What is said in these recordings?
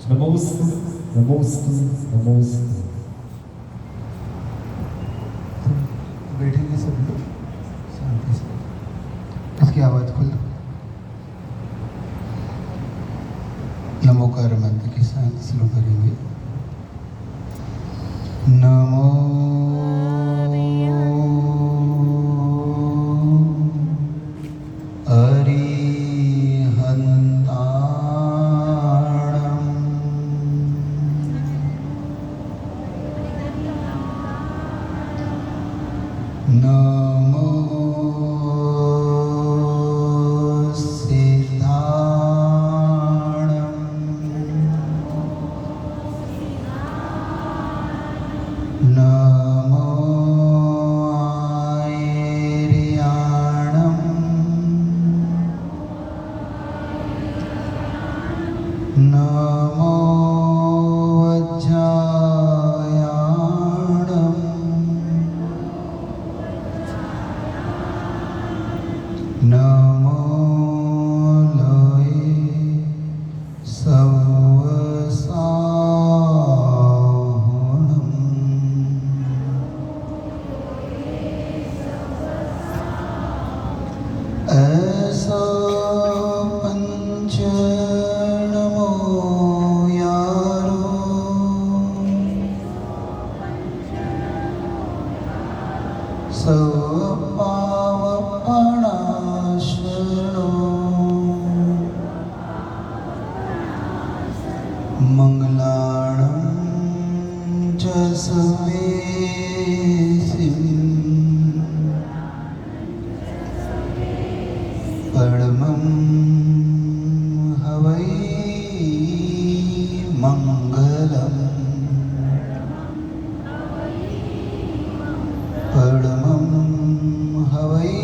नमोस्तु नमोस्तु नमोस्तु। बैठेंगे सब लोग शांति से, इसकी आवाज़ खोल दो। नमोकार मंत्र के साथ शुरू करेंगे। नमो नमो सिद्धाणं नमो आयर्याणं नमो नमो लोये सवसाहुणम् ऐसा पंच नमो यारो मंगलाणं च सवेसिं परमं हवै मंगलम् परमं हवै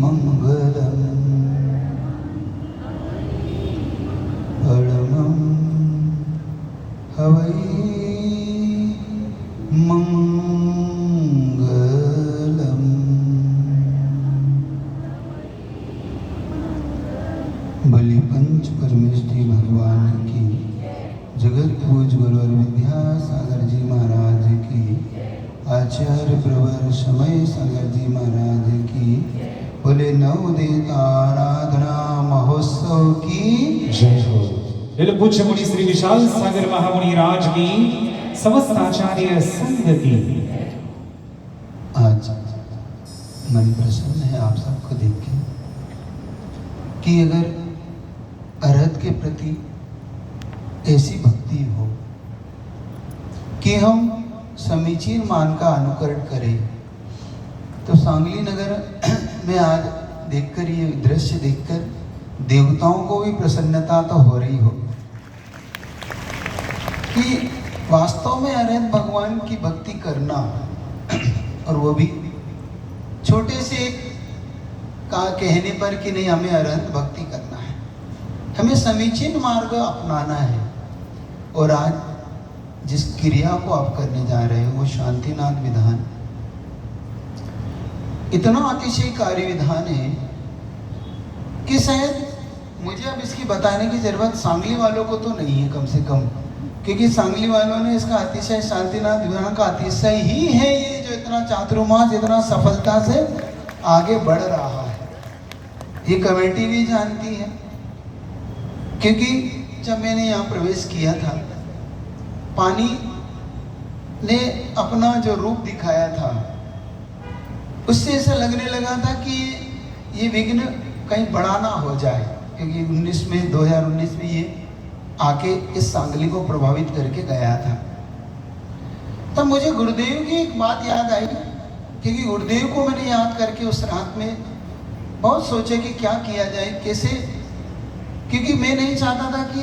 मंगलम् परमं हवै मंगलम्। बलि पंच परमेष्ठी भगवान की, जगत पूज गुरु और विद्यासागर जी महाराज की, आचार्य प्रवर समय सागर जी महाराज की, बोले नवोदित आराधना महोत्सव की जय हो। दिल पूज्य मुनि श्री विशाल सागर महामुनि राज की, समस्त आचार्य संघ की। आज मन प्रसन्न है आप सबको देख के कि अगर अर्हत के प्रति ऐसी भक्ति हो कि हम समीचीन मान का अनुकरण करें, तो सांगली नगर में आज देखकर, ये दृश्य देखकर देवताओं को भी प्रसन्नता तो हो रही हो कि वास्तव में अर्हत भगवान की भक्ति करना, और वो भी छोटे से का कहने पर कि नहीं हमें अर्हत भक्ति करना है, हमें समीचीन मार्ग अपनाना है। और आज जिस क्रिया को आप करने जा रहे हो वो शांतिनाथ विधान इतना अतिशयकारी विधान है कि शायद मुझे अब इसकी बताने की जरूरत सांगली वालों को तो नहीं है, कम से कम, क्योंकि सांगली वालों ने इसका अतिशय, शांतिनाथ विधान का अतिशय ही है ये, जो इतना चातुर्मास इतना सफलता से आगे बढ़ रहा है। ये कमेटी भी जानती है, क्योंकि जब मैंने यहाँ प्रवेश किया था, पानी ने अपना जो रूप दिखाया था, उससे ऐसा लगने लगा था कि ये विघ्न कहीं बड़ा ना हो जाए, क्योंकि 2019 में ये आके इस सांगली को प्रभावित करके गया था। तब मुझे गुरुदेव की एक बात याद आई, क्योंकि गुरुदेव को मैंने याद करके उस रात में बहुत सोचा कि क्या किया जाए, कैसे, क्योंकि मैं नहीं चाहता था कि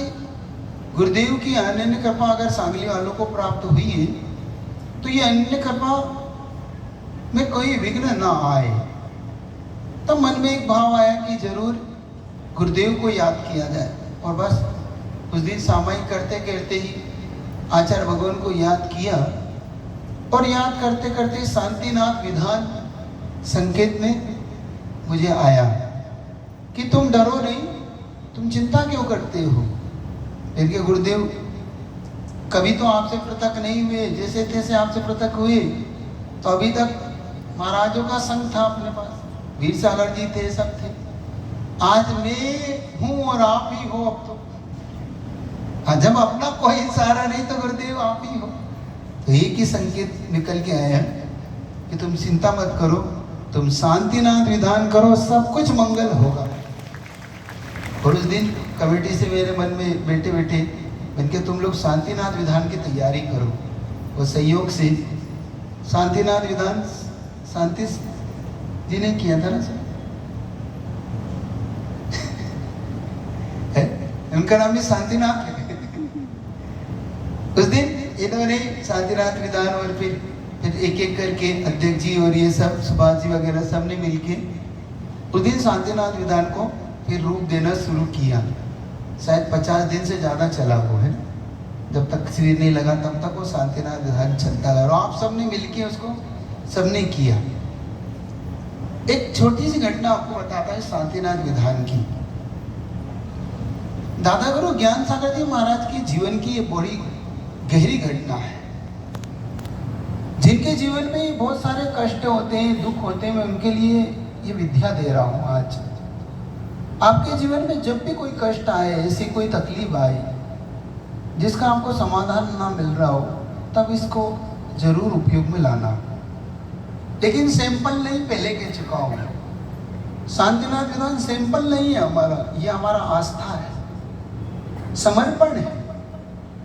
गुरुदेव की अनन्य कृपा अगर सांगली वालों को प्राप्त हुई है तो ये अनन्य कृपा में कोई विघ्न ना आए। तब मन में एक भाव आया कि जरूर गुरुदेव को याद किया जाए, और बस उस दिन सामायिक करते करते ही आचार्य भगवान को याद किया, और याद करते करते शांतिनाथ विधान संकेत में मुझे आया कि तुम डरो नहीं, तुम चिंता क्यों करते हो। फिर के गुरुदेव कभी तो आपसे पृथक नहीं हुए, जैसे तैसे आपसे पृथक हुए, तो अभी तक महाराजों का संग था अपने पास, वीर सागर जी थे, सब थे। आज मैं हूं और आप ही हो अब तो। जब अपना कोई सहारा नहीं तो गुरुदेव आप ही हो। तो एक ही संकेत निकल के आया कि तुम चिंता मत करो, तुम शांतिनाथ विधान करो, सब कुछ मंगल होगा। और उस दिन कमेटी से मेरे मन में बैठे बैठे इनके तुम लोग शांतिनाथ विधान की तैयारी करो। वो सहयोग से शांतिनाथ विधान शांति जी ने किया था ना सर, उनका नाम भी शांतिनाथ है। उस दिन इन्होंने शांतिनाथ विधान और फिर एक एक करके अध्यक्ष जी और ये सब सुभाष जी वगैरह सब ने मिलके उस दिन शांतिनाथ विधान को फिर रूप देना शुरू किया। शायद 50 दिन से ज़्यादा चला वो है, जब तक शिविर नहीं लगा तब तक वो शांतिनाथ विधान चलता रहा। और आप सबने मिलके उसको सबने किया। एक छोटी सी घटना आपको बताता है शांतिनाथ विधान की। दादा गुरु ज्ञान सागर जी महाराज के जीवन की ये बड़ी गहरी घटना है। जिनके जीवन में बहुत सारे कष्ट होते हैं, दुख होते हैं, मैं उनके लिए ये विद्या दे रहा हूं आज। आपके जीवन में जब भी कोई कष्ट आए, ऐसी कोई तकलीफ आए जिसका आपको समाधान ना मिल रहा हो, तब इसको जरूर उपयोग में लाना। लेकिन सैंपल नहीं, पहले कह चुका हूं, शांतिनाथ विधान सैंपल नहीं है हमारा, ये हमारा आस्था है, समर्पण है।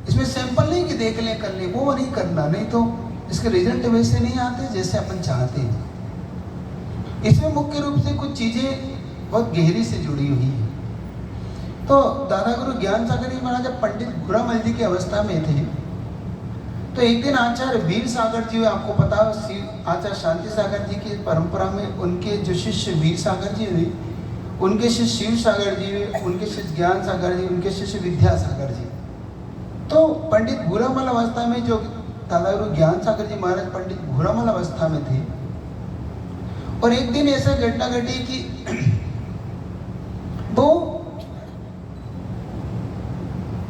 इसमें सैंपल नहीं कि देख ले कर ले, वो नहीं करना, नहीं तो इसके रिजल्ट वैसे नहीं आते जैसे अपन चाहते हैं। इसमें मुख्य रूप से कुछ चीजें बहुत गहरी से जुड़ी हुई है। तो दादा गुरु ज्ञान सागर जी महाराज जब पंडित घुरामल जी की अवस्था में थे, तो एक दिन आचार्य वीर सागर जी, आपको पता है आचार्य शांति सागर जी की परंपरा में उनके जो शिष्य वीर सागर जी हुए, उनके शिष्य शिव सागर जी हुए, उनके शिष्य ज्ञान सागर जी, उनके शिष्य विद्या सागर जी। तो पंडित घुरामल अवस्था में जो दादा गुरु ज्ञान सागर जी महाराज पंडित घुरामल अवस्था में थे, और एक दिन ऐसा घटना घटी कि वो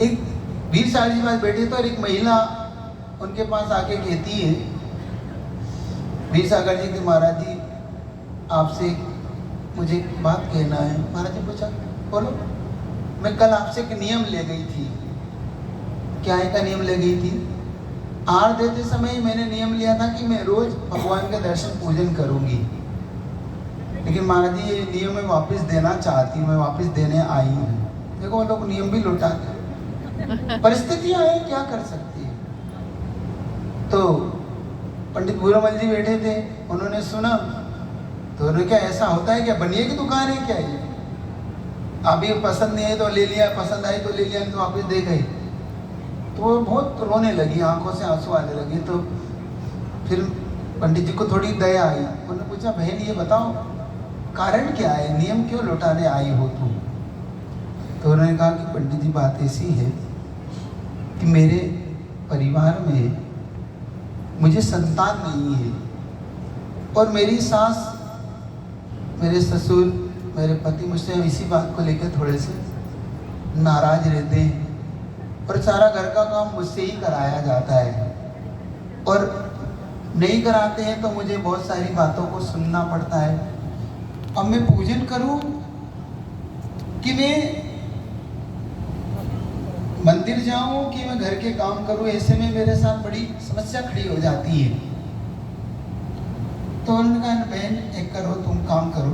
एक वीर सागर जी पास बैठे तो, और एक महिला उनके पास आके कहती है, वीर सागर जी के महाराज जी आपसे मुझे एक बात कहना है। महाराज जी पूछा, बोलो। मैं कल आपसे एक नियम ले गई थी। क्या है का नियम ले गई थी? आर देते समय मैंने नियम लिया था कि मैं रोज भगवान के दर्शन पूजन करूंगी, लेकिन महाराज जी ये नियम मैं वापस देना चाहती हूँ, मैं वापस देने आई हूँ। देखो वो लोग नियम भी लौटाते हैं, परिस्थितियां हैं, क्या कर सकती है। तो पंडित घुरामल जी बैठे थे, उन्होंने सुना, तो उन्होंने क्या ऐसा होता है क्या, बनिए की दुकान है क्या ये, अभी पसंद नहीं है तो ले लिया, पसंद आई तो ले लिया, तो वापस दे गए। तो वो बहुत रोने लगी, आंखों से आंसू आने लगे। तो फिर पंडित जी को थोड़ी दया आई, उन्होंने पूछा, बहन ये बताओ कारण क्या है, नियम क्यों लौटाने आई हो तुम? तो उन्होंने कहा कि पंडित जी बात ऐसी है कि मेरे परिवार में मुझे संतान नहीं है, और मेरी सास, मेरे ससुर, मेरे पति मुझसे इसी बात को लेकर थोड़े से नाराज रहते हैं, और सारा घर का काम मुझसे ही कराया जाता है, और नहीं कराते हैं तो मुझे बहुत सारी बातों को सुनना पड़ता है। अब मैं पूजन करूं कि मैं मंदिर जाऊं कि मैं घर के काम करूं, ऐसे में मेरे साथ बड़ी समस्या खड़ी हो जाती है। तो उन्होंने कहा, बहन एक करो, तुम काम करो,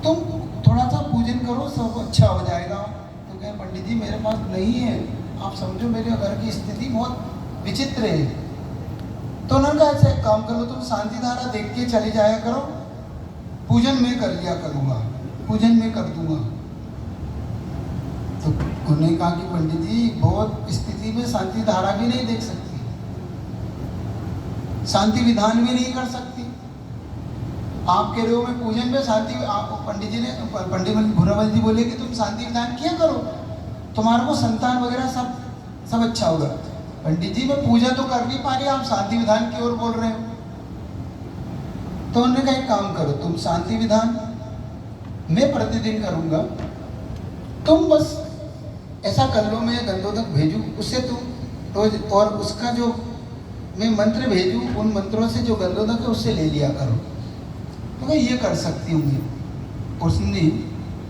तुम थोड़ा सा पूजन करो, सब अच्छा हो जाएगा। तो कहे, पंडित जी मेरे पास नहीं है, आप समझो मेरे घर की स्थिति बहुत विचित्र है। तो उन्होंने कहा, ऐसा एक काम करो, तुम शांति धारा देख के चले जाया करो, पूजन मैं कर लिया करूँगा, पूजन मैं कर दूंगा। तो उन्होंने कहा कि पंडित जी बहुत स्थिति में शांति धारा भी नहीं देख सकती, शांति विधान भी नहीं कर सकती। आप कह रहे हो मैं पूजन में शांति, आप पंडित जी ने, पंडित घुरामल जी बोले कि तुम शांति विधान किया करो, तुम्हारे को संतान वगैरह सब अच्छा होगा। पंडित जी मैं पूजा तो कर नहीं पा रही, आप शांति विधान की ओर बोल रहे हो। तो उन्होंने कहा एक काम करो, तुम शांति विधान मैं प्रतिदिन करूंगा, तुम बस ऐसा कर लो, मैं गंधोदक भेजूं उससे तुम रोज, और उसका जो मैं मंत्र भेजूं उन मंत्रों से जो गंधोदक है उससे ले लिया करो। तो मैं ये कर सकती हूँ। उसने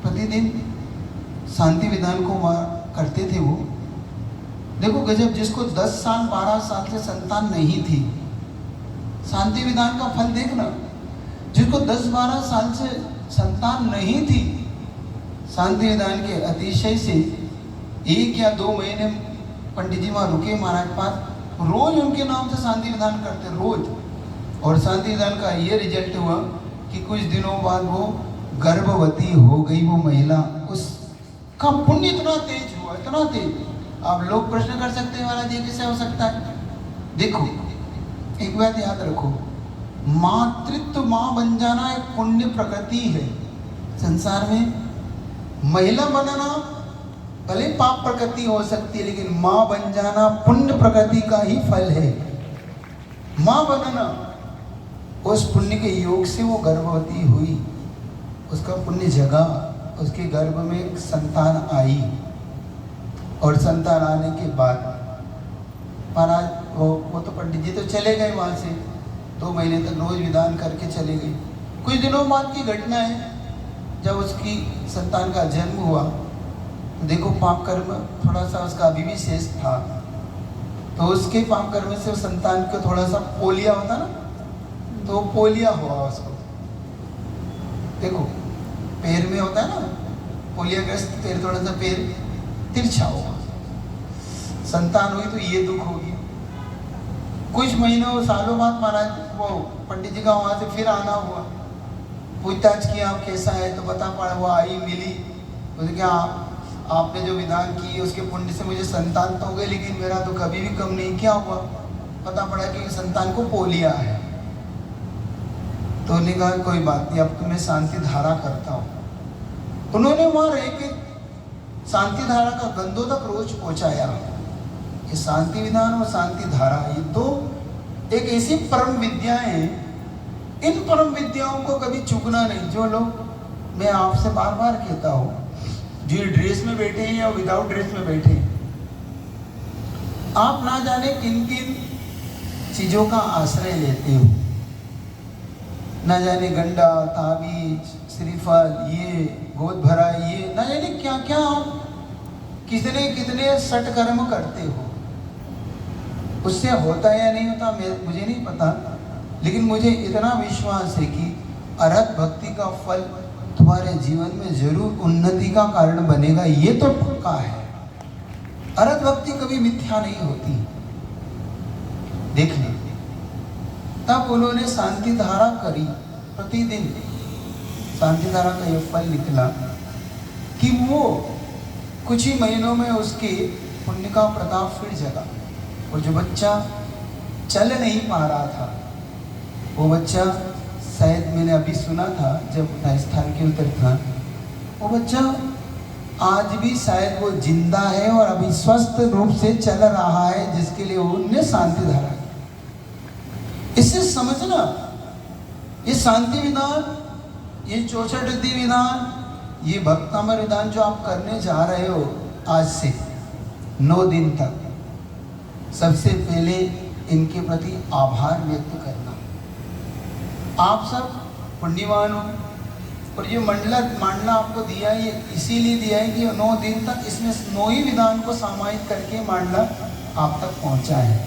प्रतिदिन शांति विधान को वहाँ करते थे वो। देखो गजब, जिसको 10 साल 12 साल से संतान नहीं थी, शांति विधान का फल देखना। जिसको 10-12 साल से संतान नहीं थी, शांति विधान के अतिशय से 1 या 2 महीने पंडित जी वहाँ रुके महाराज पास, रोज उनके नाम से शांति विधान करते रोज। और शांति विधान का ये रिजल्ट हुआ कि कुछ दिनों बाद वो गर्भवती हो गई वो महिला। उसका पुण्य इतना तेज हुआ, इतना तेज। आप लोग प्रश्न कर सकते हैं महाराज ये कैसे हो सकता है? देखो एक बात याद रखो, मातृत्व माँ बन जाना एक पुण्य प्रकृति है। संसार में महिला बनना भले पाप प्रकृति हो सकती है, लेकिन माँ बन जाना पुण्य प्रकृति का ही फल है। माँ बनना, उस पुण्य के योग से वो गर्भवती हुई, उसका पुण्य जगा, उसके गर्भ में एक संतान आई। और संतान आने के बाद महाराज वो तो पंडित जी तो चले गए वहाँ से, 2 महीने तक रोज विधान करके चले गए। कुछ दिनों बाद की घटना है, जब उसकी संतान का जन्म हुआ तो देखो पाप कर्म थोड़ा सा उसका अभी भी शेष था। तो उसके पाप कर्म से उस संतान को थोड़ा सा पोलिया होता ना, तो पोलिया हुआ उसको। देखो पैर में होता है ना पोलियाग्रस्त पैर, थोड़ा सा पैर तिरछा हुआ। संतान हुई तो ये दुख हो गया। कुछ महीनों सालों बाद महाराज वो पंडित जी का वहाँ से फिर आना हुआ, पूछताछ किया आप कैसा है, तो बता पड़ा वो आई मिली। बोले क्या आपने जो विधान की उसके पुण्य से मुझे संतान तो हो गई, लेकिन मेरा तो कभी भी कम नहीं। क्या हुआ? पता पड़ा कि संतान को पोलिया है। तो उन्होंने कहा कोई बात नहीं, अब तुम्हें शांति धारा करता हूँ। उन्होंने वहाँ रह के शांति धारा का गंधोदक रोज पहुँचाया। ये शांति विधान और शांति धारा ये तो एक ऐसी परम विद्या है, इन परम विद्याओं को कभी चूकना नहीं। जो लोग, मैं आपसे बार बार कहता हूँ, जो ड्रेस में बैठे हैं या विदाउट ड्रेस में बैठे हैं, आप ना जाने किन किन चीजों का आश्रय लेते हो। ना जाने गंडा, ताबीज, श्रीफल, ये गोद भरा, ये ना जाने क्या क्या आप कितने कितने सटकर्म करते हो। उससे होता है या नहीं होता मुझे नहीं पता, लेकिन मुझे इतना विश्वास है कि अरहत भक्ति का फल तुम्हारे जीवन में जरूर उन्नति का कारण बनेगा, ये तो पक्का है। अरहत भक्ति कभी मिथ्या नहीं होती। देख ले, तब उन्होंने शांति धारा करी प्रतिदिन। शांति धारा का यह फल निकला कि वो कुछ ही महीनों में उसके पुण्य का प्रताप फिर जगा। और जो बच्चा चल नहीं पा रहा था, वो बच्चा शायद मैंने अभी सुना था जब राजस्थान के उधर था, वो बच्चा आज भी शायद वो जिंदा है और अभी स्वस्थ रूप से चल रहा है, जिसके लिए उन्होंने शांति धारा की। इससे समझना, ये शांति विधान, ये 64 विधान, ये भक्तामर विधान जो आप करने जा रहे हो आज से 9 दिन तक, सबसे पहले इनके प्रति आभार व्यक्त करना। आप सब पुण्यवान हो, और ये मांडला आपको दिया है, ये इसीलिए दिया है कि 9 दिन तक इसमें 9 ही विधान को समाहित करके मांडला आप तक पहुंचा है।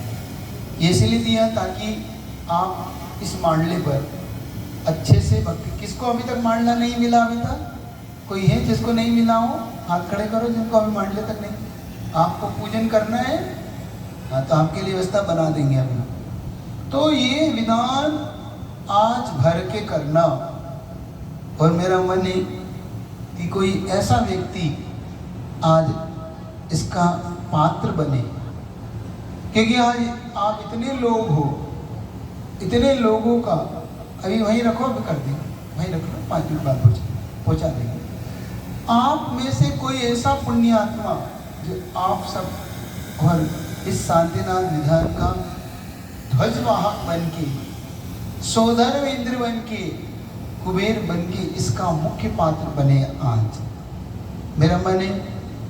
ये इसलिए दिया ताकि आप इस मांडले पर अच्छे से भक्ति। किसको अभी तक मांडला नहीं मिला? अभी तक कोई है जिसको नहीं मिला हो? हाथ खड़े करो जिनको अभी मांडले तक नहीं। आपको पूजन करना है, हाँ, तो आपके लिए व्यवस्था बना देंगे अभी। तो ये विधान आज भर के करना, और मेरा मन है कि कोई ऐसा व्यक्ति आज इसका पात्र बने, क्योंकि आज आप इतने लोग हो, इतने लोगों का अभी वहीं रखो, अभी कर देंगे, वहीं रख लो, 5 मिनट बाद पहुँचा देंगे। आप में से कोई ऐसा पुण्यात्मा जो आप सब और इस शांतिनाथ विधान का ध्वजवाहक बन के, सौधर्म इंद्र बन के, कुबेर बन के इसका मुख्य पात्र बने। आज मेरा मन है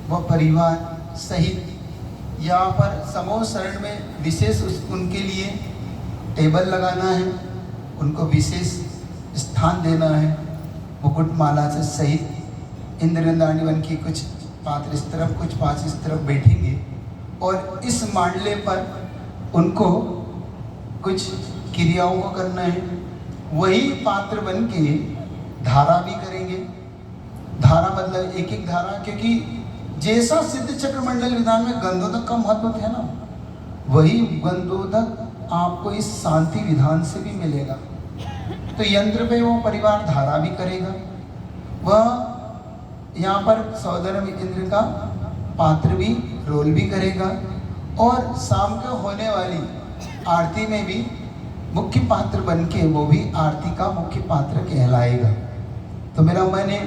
व परिवार सहित यहाँ पर समूह शरण में विशेष उनके लिए टेबल लगाना है, उनको विशेष स्थान देना है। मुकुटमाला से सहित इंद्रदानी वन की कुछ पात्र इस तरफ, कुछ पात्र इस तरफ बैठेंगे और इस मांडले पर उनको कुछ क्रियाओं को करना है। वही पात्र बन के धारा भी करेंगे। धारा मतलब एक एक धारा, क्योंकि जैसा सिद्ध चक्र मंडल विधान में गंधोदक का महत्व है ना, वही गंधोदक आपको इस शांति विधान से भी मिलेगा। तो यंत्र पे वो परिवार धारा भी करेगा, वह यहाँ पर सौदर इंद्र का पात्र भी रोल भी करेगा और शाम को होने वाली आरती में भी मुख्य पात्र बन के वो भी आरती का मुख्य पात्र कहलाएगा। तो मेरा मन है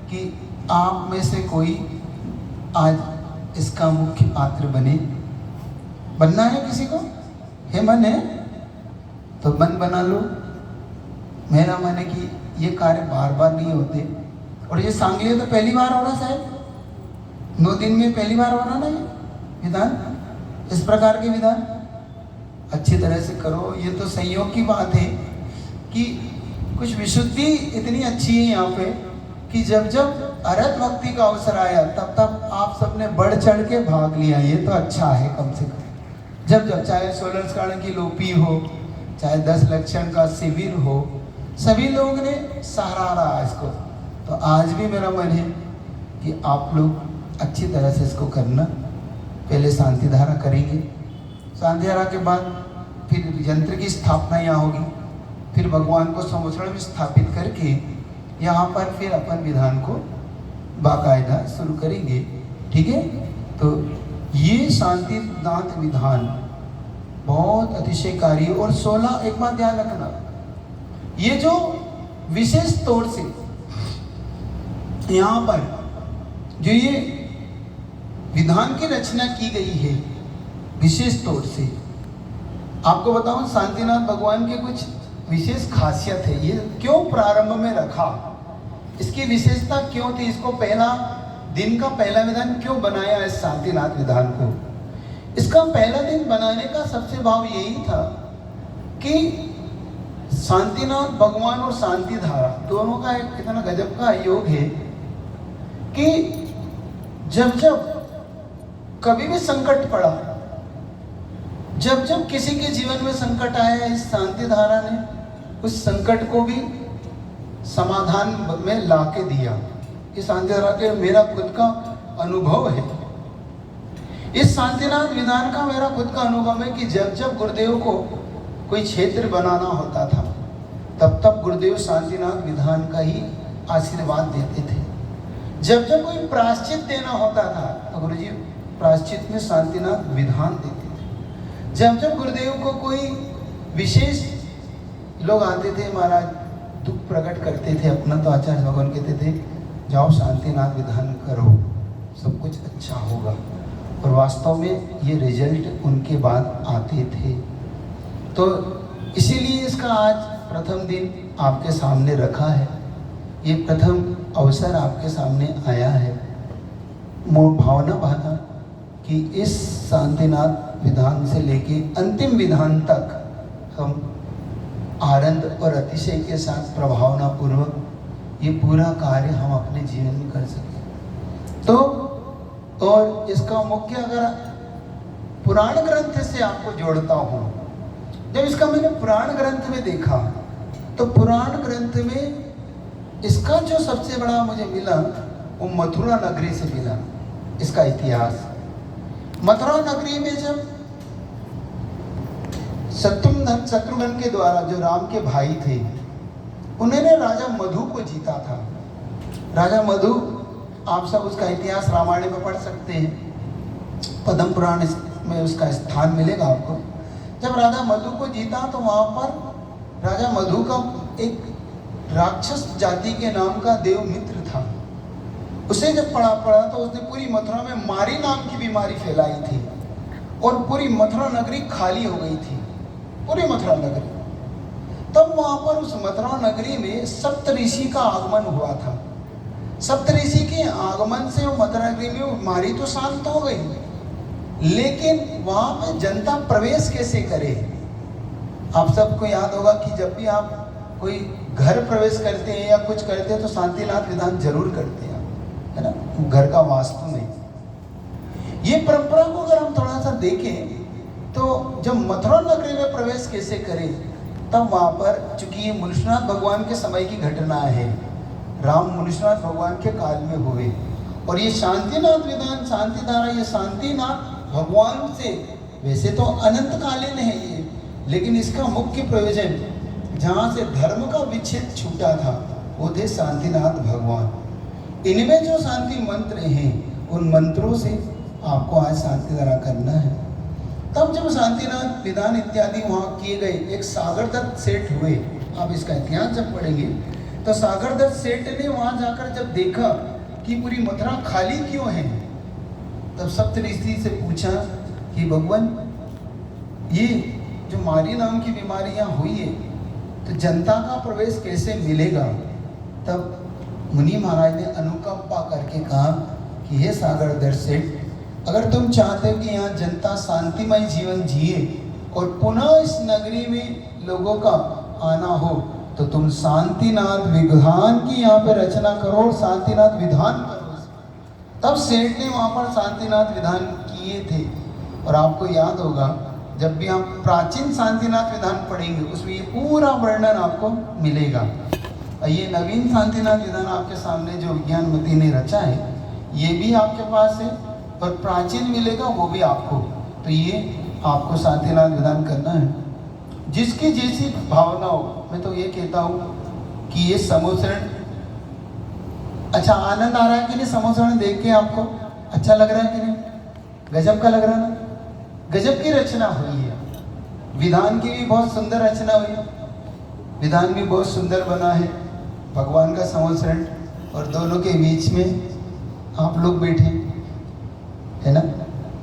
कि आप में से कोई आज इसका मुख्य पात्र बने। बनना है किसी को? है मन है तो मन बना लो। मेरा मन है कि ये कार्य बार बार नहीं होते, और ये सांगली तो पहली बार हो रहा शायद, 9 दिन में पहली बार हो रहा ना ये विधान, इस प्रकार के विधान अच्छी तरह से करो। ये तो संयोग की बात है कि कुछ विशुद्धि इतनी अच्छी है यहाँ पे कि जब जब अरहत भक्ति का अवसर आया तब तब आप सबने बढ़ चढ़ के भाग लिया। ये तो अच्छा है कम से कम। जब जब चाहे 16 स्कारण की लोपी हो, चाहे 10 लक्षण का शिविर हो, सभी लोग ने सराहा इसको। तो आज भी मेरा मन है कि आप लोग अच्छी तरह से इसको करना। पहले शांति धारा करेंगे, शांति धारा के बाद फिर यंत्र की स्थापना यहाँ होगी, फिर भगवान को समोसण में स्थापित करके यहाँ पर फिर अपन विधान को बाकायदा शुरू करेंगे। ठीक है? तो ये शांति दांत विधान बहुत अतिशयकारी। और 16 एक बात ध्यान रखना, ये जो विशेष तौर से यहाँ पर जो ये विधान की रचना की गई है विशेष तौर से, आपको बताऊं शांतिनाथ भगवान के कुछ विशेष खासियत है। ये क्यों प्रारंभ में रखा, इसकी विशेषता क्यों थी, इसको पहला दिन का पहला विधान क्यों बनाया इस शांतिनाथ विधान को। इसका पहला दिन बनाने का सबसे भाव यही था कि शांतिनाथ भगवान और शांति धारा दोनों का एक कितना गजब का योग है कि जब जब कभी भी संकट पड़ा, जब जब किसी के जीवन में संकट आया, इस शांति धारा ने उस संकट को भी समाधान में ला के दिया। इस शांति धारा के मेरा खुद का अनुभव है, इस शांतिनाथ विधान का मेरा खुद का अनुभव है कि जब जब गुरुदेव को कोई क्षेत्र बनाना होता था तब तब गुरुदेव शांतिनाथ विधान का ही आशीर्वाद देते थे। जब जब कोई प्रायश्चित देना होता था तो गुरुजी प्रायश्चित में शांतिनाथ विधान देते थे। जब जब गुरुदेव को कोई विशेष लोग आते थे, महाराज दुख प्रकट करते थे अपना, तो आचार्य भगवान कहते थे जाओ शांतिनाथ विधान करो, सब कुछ अच्छा होगा। और वास्तव में ये रिजल्ट उनके बाद आते थे। तो इसीलिए इसका आज प्रथम दिन आपके सामने रखा है, ये प्रथम अवसर आपके सामने आया है। भावना भाना कि इस शांतिनाथ विधान से लेके अंतिम विधान तक हम आनंद और अतिशय के साथ प्रभावना पूर्वक ये पूरा कार्य हम अपने जीवन में कर सकें। तो और इसका मुख्य अगर पुराण ग्रंथ से आपको जोड़ता हूँ, जब इसका मैंने पुराण ग्रंथ में देखा तो पुराण ग्रंथ में इसका जो सबसे बड़ा मुझे मिला वो मथुरा नगरी से मिला। इसका इतिहास मथुरा नगरी में जब शत्रुघ्न के द्वारा जो राम के भाई थे उन्होंने राजा मधु को जीता था। राजा मधु, आप सब उसका इतिहास रामायण में पढ़ सकते हैं, पद्म पुराण में उसका स्थान मिलेगा आपको। जब राजा मधु को जीता तो वहाँ पर राजा मधु का एक राक्षस जाति के नाम का देव मित्र था। उसे जब पड़ा तो उसने पूरी मथुरा में मारी नाम की बीमारी फैलाई थी और पूरी मथुरा नगरी खाली हो गई थी, पूरी मथुरा नगरी। तब वहाँ पर उस मथुरा नगरी में सप्तऋषि का आगमन हुआ था। सप्तऋषि के के आगमन से वो मथुरा नगरी में बीमारी तो शांत हो गई, लेकिन वहां पे जनता प्रवेश कैसे करे। आप सबको याद होगा कि जब भी आप कोई घर प्रवेश करते हैं या कुछ करते हैं तो शांतिनाथ विधान जरूर करते हैं, है ना, घर का वास्तु में। ये परंपरा को अगर हम थोड़ा सा देखें तो जब मथुरा नगरी में प्रवेश कैसे करें, तब वहां पर चूंकि ये मुनिषनाथ भगवान के समय की घटना है, राम मुनिषनाथ भगवान के काल में हुए, और ये शांतिनाथ विधान शांति धारा ये शांतिनाथ भगवान से वैसे तो अनंत कालीन है ये, लेकिन इसका मुख्य प्रयोजन जहाँ से धर्म का विच्छेद छूटा था वो थे शांतिनाथ भगवान। इनमें जो शांति मंत्र हैं उन मंत्रों से आपको आज शांति धारा करना है। तब जब शांतिनाथ विधान इत्यादि वहाँ किए गए, एक सागर दत्त सेठ हुए। आप इसका इतिहास जब पढ़ेंगे तो सागर दत्त सेठ ने वहाँ जाकर जब देखा कि पूरी मथुरा खाली क्यों है, तब सप्तऋषि से पूछा कि भगवान ये जो मारी नाम की बीमारी यहाँ हुई है तो जनता का प्रवेश कैसे मिलेगा। तब मुनि महाराज ने अनुकंपा करके कहा कि हे सागर दत्त सेठ, अगर तुम चाहते हो कि यहाँ जनता शांतिमय जीवन जिए और पुनः इस नगरी में लोगों का आना हो तो तुम शांतिनाथ विधान की यहाँ पे रचना करो और शांतिनाथ विधान करो। तब सेठ ने वहाँ पर शांतिनाथ विधान किए थे। और आपको याद होगा जब भी हम प्राचीन शांतिनाथ विधान पढ़ेंगे उसमें ये पूरा वर्णन आपको मिलेगा। और ये नवीन शांतिनाथ विधान आपके सामने जो विज्ञानमती ने रचा है ये भी आपके पास है, और प्राचीन मिलेगा वो भी आपको। तो ये आपको शांतिनाथ विधान करना है। जिसकी जैसी भावना हो, मैं तो ये कहता हूँ कि ये समोसरण अच्छा आनंद आ रहा है कि नहीं, समोसरण देख के आपको अच्छा लग रहा है कि नहीं, गजब का लग रहा है ना, गजब की रचना हुई है। विधान की भी बहुत सुंदर रचना हुई है, विधान भी बहुत सुंदर बना है, भगवान का समोसरण और दोनों के बीच में आप लोग बैठे, है ना।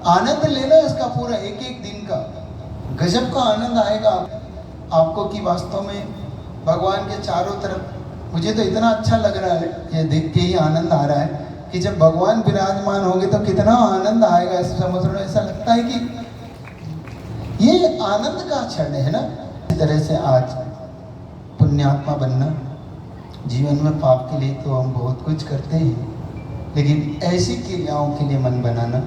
आनंद लेना इसका पूरा एक एक दिन का, गजब का आनंद आएगा आपको कि वास्तव में भगवान के चारों तरफ। मुझे तो इतना अच्छा लग रहा है ये देख के ही आनंद आ रहा है कि जब भगवान विराजमान होंगे तो कितना आनंद आएगा इस समोसरण। ऐसा लगता है कि ये आनंद का क्षण है ना। इस तरह से आज पुण्यात्मा बनना, जीवन में पाप के लिए तो हम बहुत कुछ करते हैं, लेकिन ऐसी क्रियाओं के लिए मन बनाना